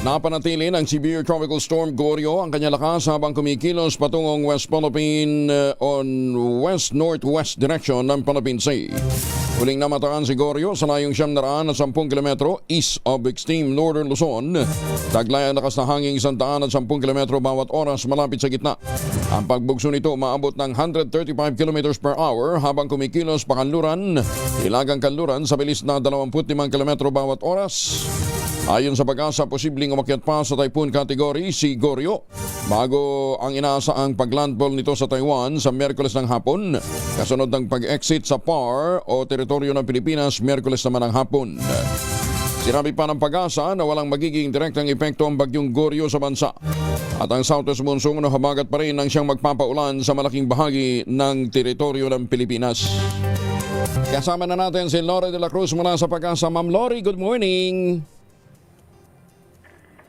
Napanatili ng severe tropical storm Gorio ang kanyang lakas habang kumikilos patungong West Philippine on west-northwest direction ng Philippine Sea. Huling namataan si Gorio sa layong 710 kilometro east of extreme northern Luzon. Taglay ang lakas na hangin 110 kilometro bawat oras malapit sa gitna. Ang pagbugso nito umaabot ng 135 kilometers per hour habang kumikilos pa kanluran, hilagang kanluran sa bilis na 25 kilometro bawat oras. Ayon sa pag-asa, posibleng umakyat pa sa typhoon category si Gorio bago ang inaasaang paglandfall nito sa Taiwan sa Miyerkules ng hapon, kasunod ng pag-exit sa PAR o teritoryo ng Pilipinas Miyerkules naman ng hapon. Sinabi pa ng pag-asa na walang magiging direktang epekto ang bagyong Gorio sa bansa. At ang southwest monsoon na habagat pa rin ang siyang magpapaulan sa malaking bahagi ng teritoryo ng Pilipinas. Kasama na natin si Lori de la Cruz mula sa pag-asa. Ma'am Lori, good morning.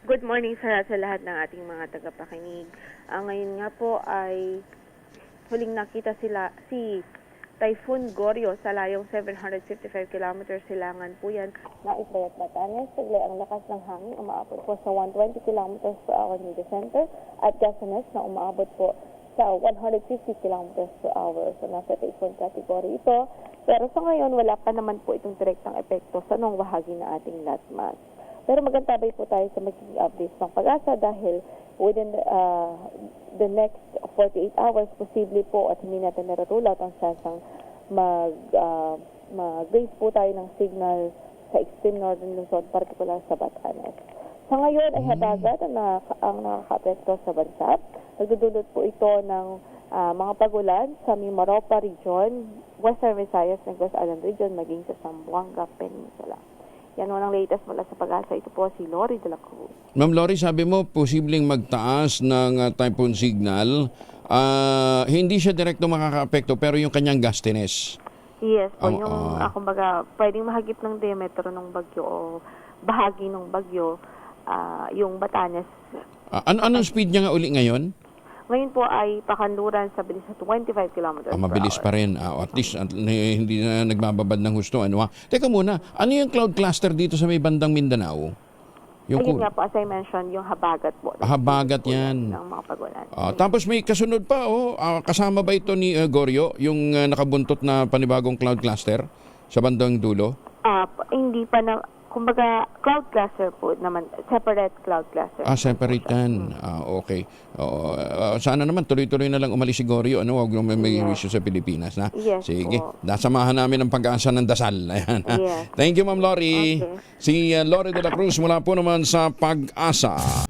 Good morning sa lahat ng ating mga tagapakinig. Ngayon nga po ay huling nakita si Typhoon Gorio sa layong 755 kilometers silangan po yan na Isayat Batanes. Taglay ang lakas ng hangin, umaabot po sa 120 kilometers per hour near the center at Gasones na umaabot po sa 150 kilometers per hour. So nasa typhoon category ito. Pero sa ngayon wala pa naman po itong direktang epekto sa nung bahagi na ating landmass. Pero magantabay po tayo sa magiging updates ng pag-asa dahil within the next 48 hours, posible po at hindi natin naratulad ang sansang mag-raise po tayo ng signal sa extreme northern Luzon, particular sa Batanes. Sa ngayon ay habagat ang nakaka-apekto sa bansa. Nagdudulot po ito ng mga pagulan sa Mimaropa region, Western Visayas, Negros Island region, maging sa Zamboanga Peninsula. Yan ang latest mula sa pag-asa. Ito po si Lori de la Cruz. Ma'am Lori, sabi mo posibleng magtaas ng typhoon signal. Hindi siya direkto makaka-apekto pero yung kanyang gustiness. Yes po, kumbaga pwedeng mahagip ng diametro ng bagyo o bahagi ng bagyo yung Batanes. Anong speed niya nga uli ngayon? Ngayon po ay pakanluran sa bilis na 25 kilometers per mabilis hour. pa rin. At least hindi na nagbababad ng husto. Teka muna, ano yung cloud cluster dito sa may bandang Mindanao? Ayun nga po, as I mentioned, yung habagat po. Habagat yan. Ng mga pagulan. Tapos may kasunod pa, kasama ba ito ni Gorio, yung nakabuntot na panibagong cloud cluster sa bandang dulo? Hindi pa na, kumbaga, cloud cluster po naman, separate cloud cluster. Separate yan. Okay. Sana naman tuloy-tuloy na lang umalis si Gorio. Huwag may issue sa Pilipinas. Na? Yes Sige. po. Nasamahan namin ang pag-asa ng dasal. Ayan. Yes. Thank you, Ma'am Lori. Okay. Si Lori de la Cruz mula po naman sa Pag-asa.